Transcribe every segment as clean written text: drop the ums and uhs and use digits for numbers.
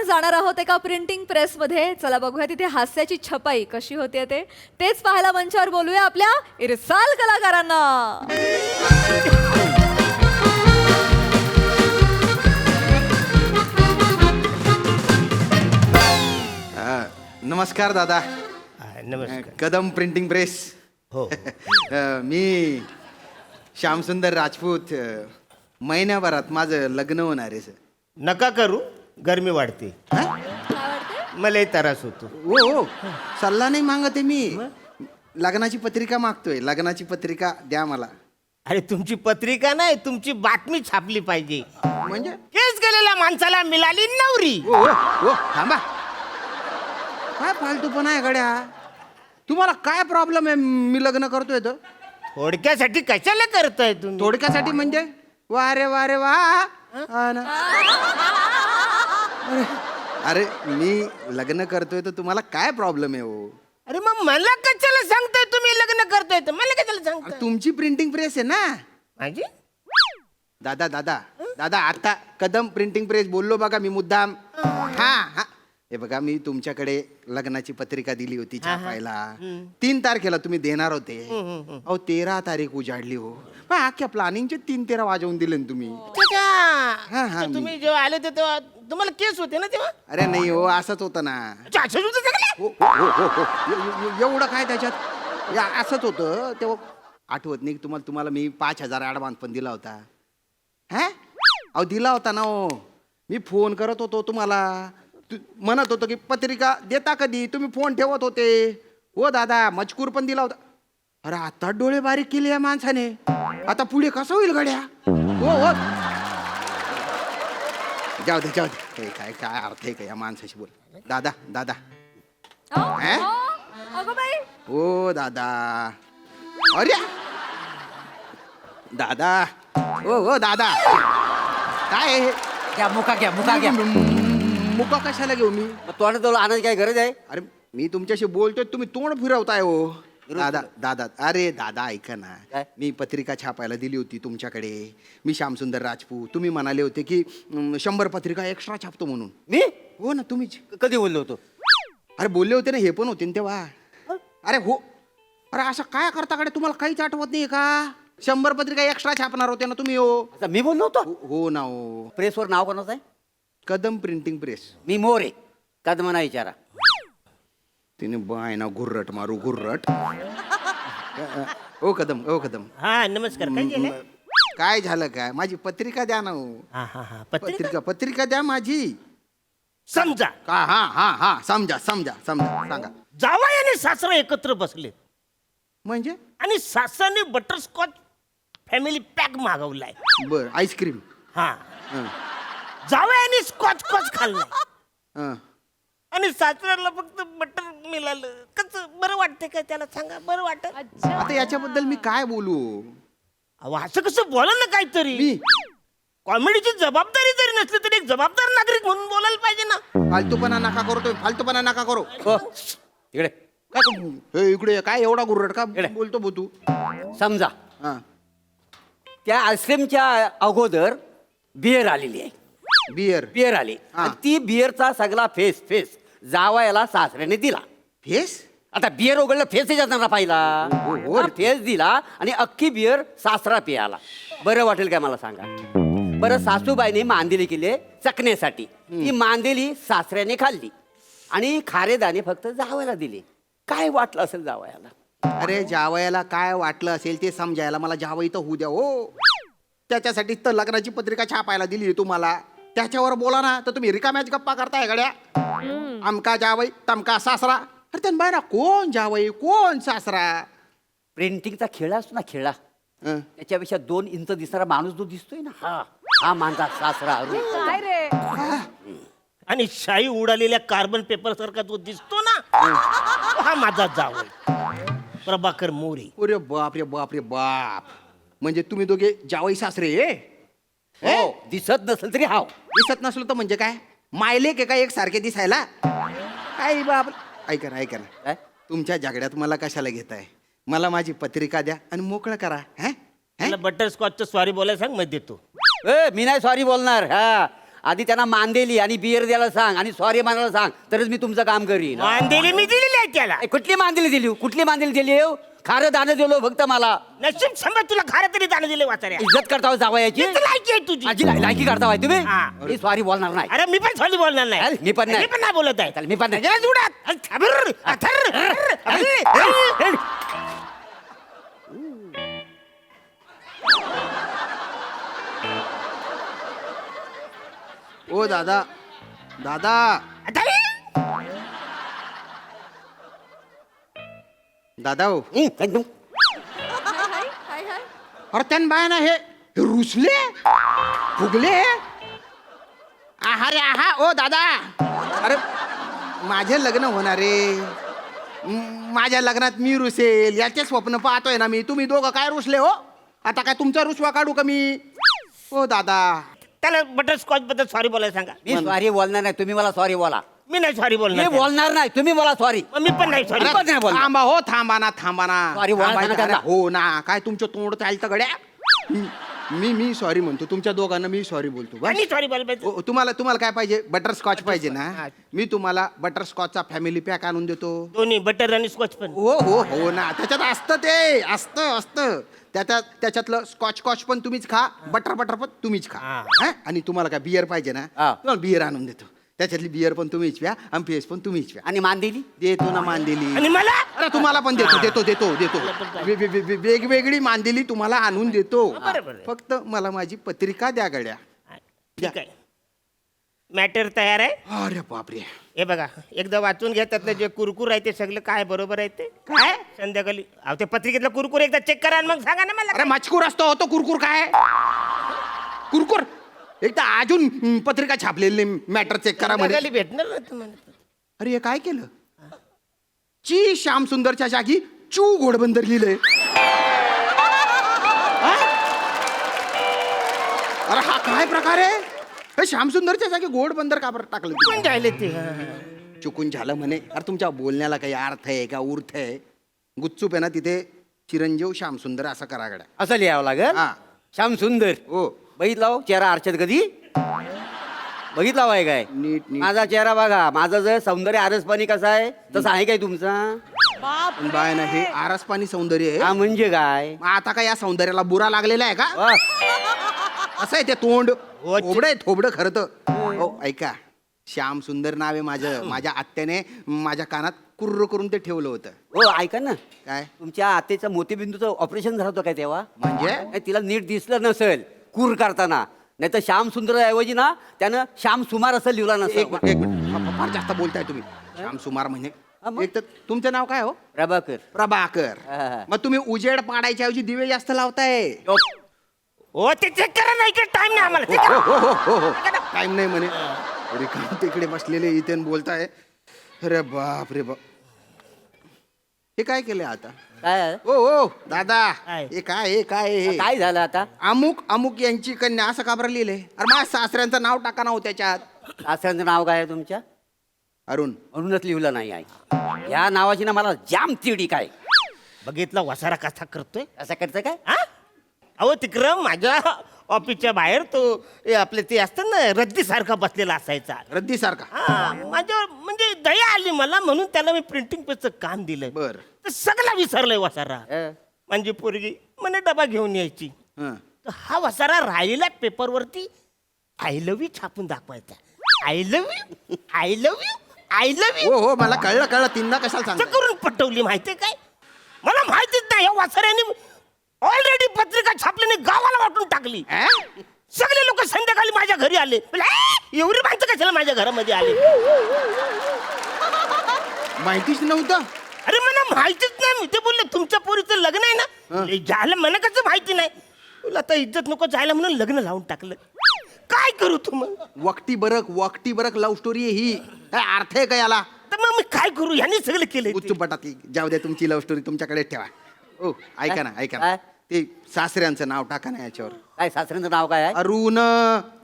जाणार आहोत एका प्रिंटिंग प्रेसमध्ये. चला बघूया तिथे हास्याची छपाई कशी होते तेच पाहायला मंचावर बोलूया आपल्या इरसाल कलाकारांना. नमस्कार दादा. नमस्कार. Kadam printing press. हो. मी श्यामसुंदर राजपूत. महिन्याभरात माझं लग्न होणार आहे सर. नका करू, गरमी वाढते, मलाही त्रास होतो. हो सल्ला नाही मागते मी. लग्नाची पत्रिका मागतोय. लग्नाची पत्रिका द्या मला. अरे तुमची पत्रिका नाही, तुमची बातमी छापली पाहिजे. म्हणजे केस गेलेल्या माणसाला मिळाली नवरी. ओ थांबा. काय फालतूपणा आहे गड्या. तुम्हाला काय प्रॉब्लेम आहे? मी लग्न करतोय तर थोडक्यासाठी कशाला करताय तुम्ही? थोडक्यासाठी म्हणजे वा रे वा रे वा. हा ना. अरे मी लग्न करतोय तर तुम्हाला काय प्रॉब्लेम आहे हो? अरे मग मला कशाला सांगताय तुम्ही लग्न करताय तर? मला कशाला अरे सांगताय? तुमची प्रिंटिंग प्रेस आहे ना माझी? दादा. दादा दादा आता कदम प्रिंटिंग प्रेस बोललो बघा मी मुद्दाम. हा हा हे बघा मी तुमच्याकडे लग्नाची पत्रिका दिली होती छापायला. 3 तारखेला तुम्ही देणार होते. अहो 13 तारीख उजाडली हो. पण अख्ख्या प्लॅनिंगचे 3-13 वाजवून दिले ना तुम्ही. हा, तर तुम्ही जेव्हा आले होते तेव्हा तुम्हाला केस होते ना तेव्हा? अरे नाही हो असंच होतं ना. अच्छा, असंच होतं सगळं? हो. एवढं काय त्याच्यात असंच होतं तेव्हा. आठवत नाही तुम्हाला मी 5,000 ॲडव्हान्स पण दिला होता. हा अहो दिला होता ना हो. मी फोन करत होतो तुम्हाला. म्हणत होतो की पत्रिका देता कधी. तुम्ही फोन ठेवत होते. हो दादा मजकूर पण दिला होता. अरे आता डोळे बारीक केले या माणसाने. आता पुढे कसं होईल गड्या? हो जाऊ दे. हे काय अर्थ आहे का या माणसाशी बोल. दादा अगं बाई, हो दादा. अरे दादा. हो दादा. काय आहे हे? घ्या मुका घ्या. मुका कशाला घेऊ मी? तोंड जवळ आणायची काय गरज आहे? अरे मी तुमच्याशी बोलतोय तुम्ही तोंड फिरवताय हो. दादा अरे दादा ऐका ना. काय? मी पत्रिका छापायला दिली होती तुमच्याकडे. मी श्यामसुंदर राजपूत. तुम्ही म्हणाले होते की 100 पत्रिका एक्स्ट्रा छापतो म्हणून. मी हो ना तुम्हीच. कधी बोललो होतो? अरे बोलले होते ना. हे पण होते ना तेव्हा. अरे हो. अरे असं काय करता कडे तुम्हाला काहीच आठवत नाही का? 100 पत्रिका एक्स्ट्रा छापणार होते ना तुम्ही हो. आता मी बोललो होतो? हो ना हो. प्रेसवर नाव कोणाचं आहे? Kadam printing press. मी मोरे. कदमना विचारा. तिने बाय ना घुर्रट मारू घुर्रट. ओ कदम. हा नमस्कार. काय केलं? काय झालं काय? माझी पत्रिका द्या ना हो. हा पत्रिका पत्रिका द्या माझी. समजा का हा समजा सांगा. जावई आणि सासरा एकत्र बसले म्हणजे आणि सासऱ्याने बटरस्कॉच फॅमिली पॅक मागवलाय. बर आईस्क्रीम. हा जावयाने स्कॉच खाल्लाय आणि सासऱ्याला फक्त बटर मिळालं. कसं बरं वाटतंय का त्याला? सांगा बरं वाटत? आता याच्याबद्दल मी काय बोलू? अहो असं कसं बोला ना काहीतरी. मी कॉमेडीची जबाबदारी जरी नसली तरी एक जबाबदार नागरिक म्हणून बोलायला पाहिजे ना. फालतूपणा नका करू. हो इकडे काय करू? हे इकडे काय एवढा घुर्रट का बोलतो बो तू? समजा हा त्या आईस्क्रीमच्या अगोदर बियर आलेली आहे. बियर आली हा. आणि ती बियरचा सगळा फेस जावायला सासऱ्याने दिला. फेस. आता बियर उघडलं फेस जाताना पाहिला. हो. फेस दिला आणि अख्खी बियर सासरा पियाला. बरं वाटेल काय मला सांगा? बरं सासूबाईने मांदेली केली चकण्यासाठी. ती मांदेली सासऱ्याने खाल्ली आणि खारेदाने फक्त जावायला दिली. काय वाटलं असेल जावायला? अरे जावयाला काय वाटलं असेल ते समजायला मला जावई तर होऊ द्या हो. त्याच्यासाठी तर लग्नाची पत्रिका छापायला दिली तुम्हाला. त्याच्यावर बोला ना. तर तुम्ही रिकाम्याच गप्पा करताय गड्या. आमका जावई तमका सासरा. अरे त्यान बाय ना कोण जावई कोण सासरा? प्रिंटिंगचा खेळा असतो ना खेळा, हं. त्याच्यापेक्षा 2 इंच दिसणारा माणूस जो दिसतोय ना हा माझा सासरा अरुण. काय रे? आणि शाई उडालेल्या कार्बन पेपर सारखा जो दिसतो ना हा माझा जावई प्रभाकर मोरे. अरे बाप रे बाप. म्हणजे तुम्ही दोघे जावई सासरे हो दिसत नसेल तरी हाव. दिसत नसलो तर म्हणजे काय? मायलेक आहे का एक सारखे दिसायला? काय बाप. ऐका ना काय? तुमच्या झगड्यात मला कशाला घेताय? मला माझी पत्रिका द्या आणि मोकळं करा. मला बटरस्कॉचचं सॉरी बोलायला सांग, मग देतो. मी नाही सॉरी बोलणार. हा आधी त्यांना मांदेली आणि बियर द्यायला सांग आणि सॉरी म्हणायला सांग, तरच मी तुमचं काम करीन. मांदेली मी दिलेली आहे त्याला. कुठली मांदेली दिली? कुठली मांदेली दिली? खारं दाणं दिलो फक्त मला. नशीब समजा तुला खारं तरी दाणं दिले वाचाऱ्या. इज्जत करता जावयाची. इथं लायकी आहे तुझी. माझी लायकी करता बाय तुम्ही. हा. मी सॉरी बोलणार नाही. अरे मी पण सॉरी बोलणार नाही. अरे, मी पण नाही. बोलत आहे. चल, मी पण नाही. जरा जुडात. अरे, खबर. ओ दादा दादा दादा हो एकदम हाय हाय हाय. अरे त्यान बाय ना हे रुसले फुगले. आहा रे आहा. ओ दादा अरे माझे लग्न होणार रे. माझ्या लग्नात मी रुसेल याचे स्वप्न पाहतोय ना मी. तुम्ही दोघं काय रुसले हो? आता काय तुमचा रुसवा काढू का मी? ओ दादा त्याला बटरस्कॉच बद्दल सॉरी बोलायला सांगा. मी सॉरी बोलणार नाही. तुम्ही मला सॉरी बोला. मी नाही सॉरी मी बोलणार. बोलणार नाही. तुम्ही बोला सॉरी. मी पण नाही सॉरी. अरे, पण नाही बोलणार. थांबा हो थांबा ना थांबा ना. Sorry बोला, थांबायचं सांगा ना. त्यांना. हो ना काय तुमचं तोंड चालतं गड्या. मी सॉरी म्हणतो तुमच्या दोघांना. मी सॉरी बोलतो बस. आणि सॉरी बोलायला पाहिजे. तुम्हाला काय पाहिजे? बटरस्कॉच पाहिजे ना? हा. मी तुम्हाला बटरस्कॉचचा फॅमिली पॅक आणून देतो. दोन्ही बटर आणि स्कॉच पण. हो हो हो ना त्याच्यात असतं ते असतं त्याच्यातलं स्कॉच पण तुम्हीच खा. बटर पण तुम्हीच खा. हा. हा? आणि तुम्हाला काय बियर पाहिजे ना? हा. तुम्हाला बियर आणून देतो. त्याच्यातली बियर पण तुम्हीच प्या आणि पेस पण तुम्हीच प्या. आणि मांदेली देतो ना मांदेली. आणि मला अरे तुम्हाला पण देतो. वेगवेगळी मांदेली तुम्हाला आणून देतो. बरोबर आहे. फक्त मला माझी पत्रिका द्या गड्या. ठीक आहे. मॅटर तयार आहे. अरे बापरे. हे बघा एकदा वाचून घ्या. त्यातलं जे कुरकुर आहे ते सगळं काय बरोबर आहे ते काय संध्याकाळी अहो ते पत्रिकेतलं कुरकुर एकदा चेक करा आणि मग सांगा ना मला. अरे मचकूर असतो तो कुरकुर काय? कुरकुर एकदा अजून पत्रिका छापलेली मॅटर चेक करा म्हणे. संध्याकाळी भेटणार ना तुम्हाला. अरे हे काय केलं? ची श्याम सुंदरच्या जागी चू घोडबंदर लिहिलंय. हा? अरे हा काय प्रकार आहे? हे श्याम सुंदरच्या जागी घोडबंदर का बरं टाकलं कोण तुम्ही? राहिले ते चुकून झालं म्हणे. अरे तुमच्या बोलण्याला काही अर्थ आहे का उर्थ आहे? गुच्चूप आहे ना तिथे चिरंजीव श्याम सुंदर असं करा गड्या. असं लिहावं लागेल. हा. श्याम सुंदर. हो बघितला हो चेहरा आरशात कधी बघितला आहे काय? नीट नीट. माझा चेहरा बघा. माझं जर सौंदर्य आरसपाणी कसं आहे तसं आहे काय तुमचा? पण बाय ना हे आरस पाणी सौंदर्य आहे. हा म्हणजे काय? मग आता काय या सौंदर्याला बुरा लागलेला आहे का? वा. असं आहे ते तोंड हो, थोबडं आहे थोबडं खरं तर. हो ऐका श्याम सुंदर नाव आहे माझं. माझ्या आत्याने माझ्या कानात कुर्र करून ते ठेवलं होतं. हो ऐका ना, काय तुमच्या आतेचं मोतीबिंदूचं ऑपरेशन झालं होतं काय तेव्हा? म्हणजे? नाही, तिला नीट दिसलं नसेल कूर करताना. नाही तर श्याम सुंदर ऐवजी ना त्यानं श्याम सुमार असं लिहिलं एक नसेल. मिनिट, एक मिनिट. फार जास्त बोलताय तुम्ही. श्याम सुमार म्हणजे हा, मग? एक तर तुमचं नाव काय हो? प्रभाकर. प्रभाकर. हा. मग तुम्ही उजेड पाडायच्या ऐवजी दिवे जास्त लावताय. हो ते चेक करा नाही का टाइम नाही आम्हाला check हो करा. हो हो हो टाइम नाही म्हणे. रिकाम तिकडे बसलेले इथे बोलताय. अरे बाप रे बाप. हे काय केलंय आता? काय ओ ओ दादा काय? हे काय हे? काय झालं आता? अमुक अमुक यांची कन्या असं का बरं लिहिलंय? अरे माझ्या सासऱ्यांचं नाव टाका ना हो त्याच्यात. सासऱ्यांचं नाव काय आहे तुमच्या? अरुण. म्हणूनच लिहिलं नाही आहे. या नावाची ना मला जाम तिडी काय. बघितला वसारा कसा करतोय. असं करतं काय? हा? अहो तिकडं माझ्या ऑफिसच्या बाहेर तो आपले ते असतात ना रद्दी सारखा बसलेला असायचा. रद्दी सारखा. हा माझ्यावर म्हणजे दया आली मला म्हणून त्याला मी प्रिंटिंग पेजचं काम दिलं. बर. तर सगळा विसरलाय वसारा. अं, म्हणजे पोरगी म्हणे डबा घेऊन यायची. हं. तर हा वसारा राहिलेल्या पेपरवरती आय लव्ह यू छापून दाखवायचा. I love you I love you I love you हो हो मला कळलं तीनदा कशाला असं सांगता? करून पटवली माहितीये काय? मला माहितीच नाही या वासऱ्याने ऑलरेडी पत्रिका छापल्याने गावाला वाटून टाकली. सगळे लोक संध्याकाळी माझ्या घरी आले. म्हणलं, "ए, एवढी माणसं कशाला माझ्या घरामध्ये आले?" माहितीच नव्हतं. अरे मला माहितीच नाही. मी ते बोलले तुमच्या पोरीचं लग्न आहे ना. म्हणले, झालं मला कसं माहिती नाही. तुला आता इज्जत नको जायला म्हणून लग्न लावून टाकलं. काय करू तू मग? वक्टी बरक लव्ह स्टोरी आहे ही. काय अर्थ आहे का याला? तर मग मी काय करू? यांनी सगळं केलं. उच्चपटात जाऊ द्या तुमची लव्ह स्टोरी तुमच्याकडे ठेवा. ओ ऐका ना काय? ते सासऱ्यांचं नाव टाका ना याच्यावर. काय सासऱ्यांचं नाव काय आहे? अरुण.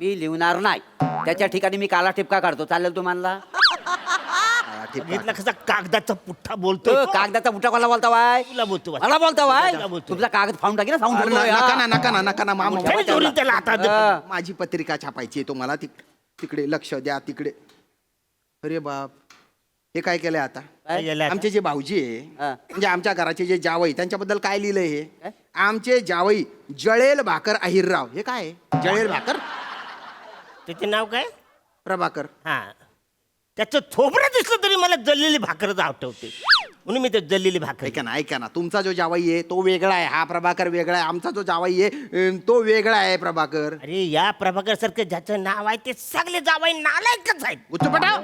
मी लिहणार नाही. त्याच्या ठिकाणी मी काला टिपका काढतो. चालेल तुम्हाला? बघितलं कसा कागदाचा पुठ्ठा बोलतो. तो कागदाचा बुटा कोणाला बोलता वाय? तुला बोलतो वाय. मला बोलता वाय? तुला बोलतो. तुमचा कागद फावून टाकी ना नका फावून ना नका ना मामा. त्याने चोरून त्याला आता माझी पत्रिका छापायची आहे तुम्हाला ती तिकडे लक्ष द्या तिकडे. अरे बाप, हे काय केलंय आता? काय झालं आता? आमचे जे भाऊजी आहे हा. म्हणजे आमच्या घराचे जे जावई त्यांच्याबद्दल काय लिहिलंय हे? काय? आमचे जावई जळेल भाकर अहिरराव. हे काय आहे? जळेल भाकर त्याचे नाव काय? प्रभाकर. हा, त्याचं थोबडं दिसलं तरी मला जळलेली भाकरच आठवते, म्हणून मी ते जळलेली भाकर. ऐका ना, तुमचा जो जावई आहे तो वेगळा आहे, हा प्रभाकर वेगळा आहे. आमचा जो जावई आहे तो वेगळा आहे प्रभाकर. अरे या प्रभाकर सारखं ज्याचं नाव आहे ते सगळे जावई नालायकच आहेत. गुच्चूपटाव,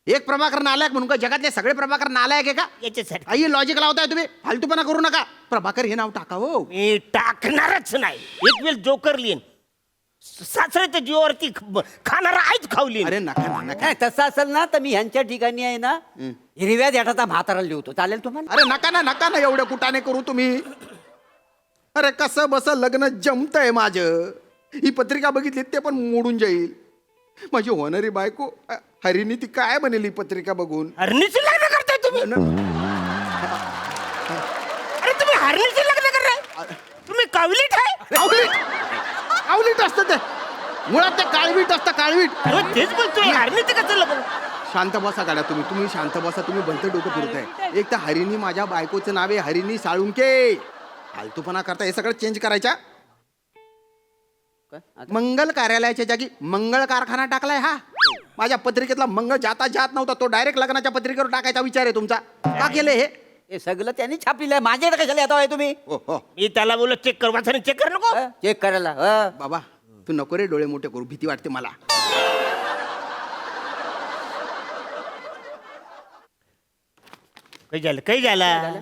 एक प्रभाकर नालायक म्हणून का जगातले सगळे प्रभाकर नालायक आहे का? याच्यासाठी आई लॉजिक लावताय तुम्ही, फालतूपणा करू नका. प्रभाकर हे नाव टाका हो. मी टाकणारच नाही. एक वेळ जोकर लिहिन, सासऱ्याच्या जीवावरती खाणारा आईच खावली. अरे नका ना, नका. काय तसं असेल ना तर मी ह्यांच्या ठिकाणी आहे ना हिरव्या देठाचा म्हातारा लिहतो. चालेल तुम्हाला? अरे नका ना एवढं कुटाने करू तुम्ही. अरे कसं बस लग्न जमतंय माझं. ही पत्रिका बघितली ते पण मोडून जाईल. माझी होणारी बायको हरिणी ती काय बनेल ही पत्रिका बघून. हरणीचे लग्न करताय तुम्ही? अरे तुम्ही हरणीचे लग्न करताय? तुम्ही कावलीट आहे? आवलीट असतं ते, मुळात ते काळवीट असतं, काळवीट. अरे तेच बोलतोय, हरणीचे कसं लग्न? शांत बसा गाड्या तुम्ही शांत बसा. तुम्ही भलतं डोकं फिरताय. एक तर हरिणी माझ्या बायकोचं नाव आहे हरिणी साळुंके. फालतूपणा करता, हे सगळं चेंज करायच्या. काय? आता? मंगल कार्यालयाच्या जागी मंगळ कारखाना टाकलाय हा. माझ्या पत्रिकेतला मंगळ जात नव्हता, तो डायरेक्ट लग्नाच्या पत्रिकेवर टाकायचा विचार आहे तुमचा. का केले हे? हे सगळं त्यांनी छापलेलं आहे. माझ्याकडे कशाला येतो आहे तुम्ही? हो मी त्याला बोललो चेक कर, वाचन चेक कर नको. चेक करायला हा. बाबा तू नको रे डोळे मोठे करू, भीती वाटते मला. काही झालं?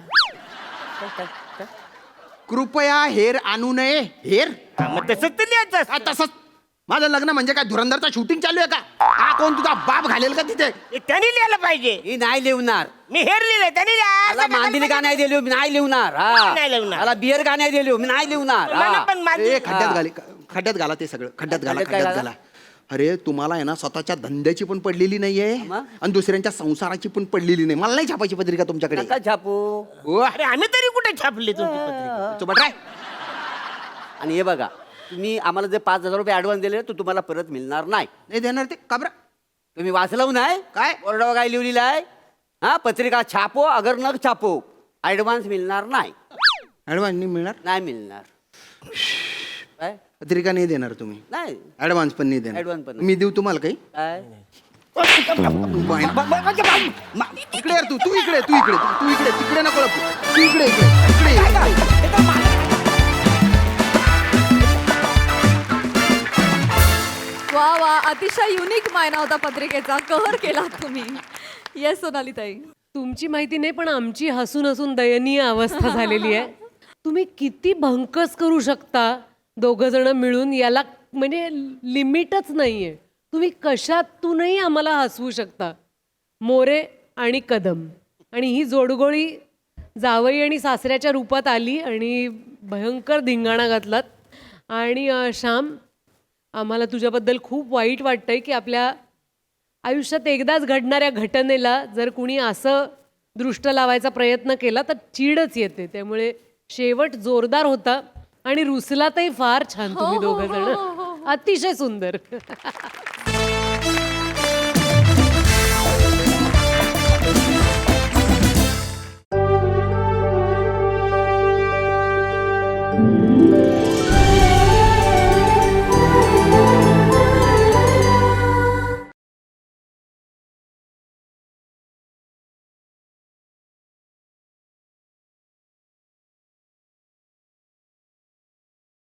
कृपया हेर आणू नये. हेर हा, मग तसंच ते लिहायचं असतं. तसंच. माझं लग्न म्हणजे काय धुरंधरचा शूटिंग चालू आहे का? हा कोण तुझा बाप घालेल का तिथे? हे त्यांनी लिहायला पाहिजे. ही नाही लिहणार. मी हेर लिहिलंय, त्यांनी लिहा. मला मांदिली का नाही दिली मी नाही लिहणार. नाही लिहणार. मला बियर का नाही दिली मी नाही लिहणार. मला पण मांदिली- ए, खड्ड्यात घाला ते सगळं. खड्ड्यात घाला, खड्ड्यात काय खड्ड्यात घाला? घाला. अरे तुम्हाला आहे ना स्वतःच्या धंद्याची पण पडलेली नाहीये मग? आणि दुसऱ्यांच्या संसाराची पण पडलेली नाही. मला नाही छापायची पत्रिका तुमच्याकडे. नका छापू. ओ, अरे आम्ही तरी कुठे छापली तुमची पत्रिका? चुपट राय. आणि हे बघा, तुम्ही आम्हाला जे 5,000 रुपये ऍडव्हान्स दिले तो तुम्हाला परत मिळणार नाही. नाही देणार ते का बरं? तुम्ही वाचलं नाही काय? बोर्डावर काय लिहिलेलं आहे? हा, पत्रिका छापो अगर न छापो ऍडव्हान्स मिळणार नाही. ऍडव्हान्स नाही मिळणार. नाही मिळणार. काय? पत्रिका नाही देणार तुम्ही. नाही. ऍडव्हान्स पण नाही देणार. Advance पण नाही. मी देऊ तुम्हाला काही? काय? इकडे यार, तू इकडे तिकडे नको लपू. तू इकडे वा वा, अतिशय युनिक मायना होता पत्रिकेचा. कहर केला तुम्ही. येस सोनाली ताई. तुमची माहिती नाही पण आमची हसून हसून दयनीय अवस्था झालेली आहे. तुम्ही किती भंकस करू शकता दोघं जण मिळून, याला म्हणजे लिमिटच नाहीये. तुम्ही कशातूनही आम्हाला हसवू शकता. मोरे आणि कदम आणि ही जोडगोळी जावई आणि सासऱ्याच्या रूपात आली आणि भयंकर धिंगाणा घातलात. आणि श्याम, आम्हाला तुझ्याबद्दल खूप वाईट वाटतंय की आपल्या आयुष्यात एकदाच घडणाऱ्या घटनेला जर कुणी असं दृष्ट लावायचा प्रयत्न केला तर चीडच येते. त्यामुळे शेवट जोरदार होता आणि रुसलातही फार छान तुम्ही दोघं जण. अतिशय सुंदर.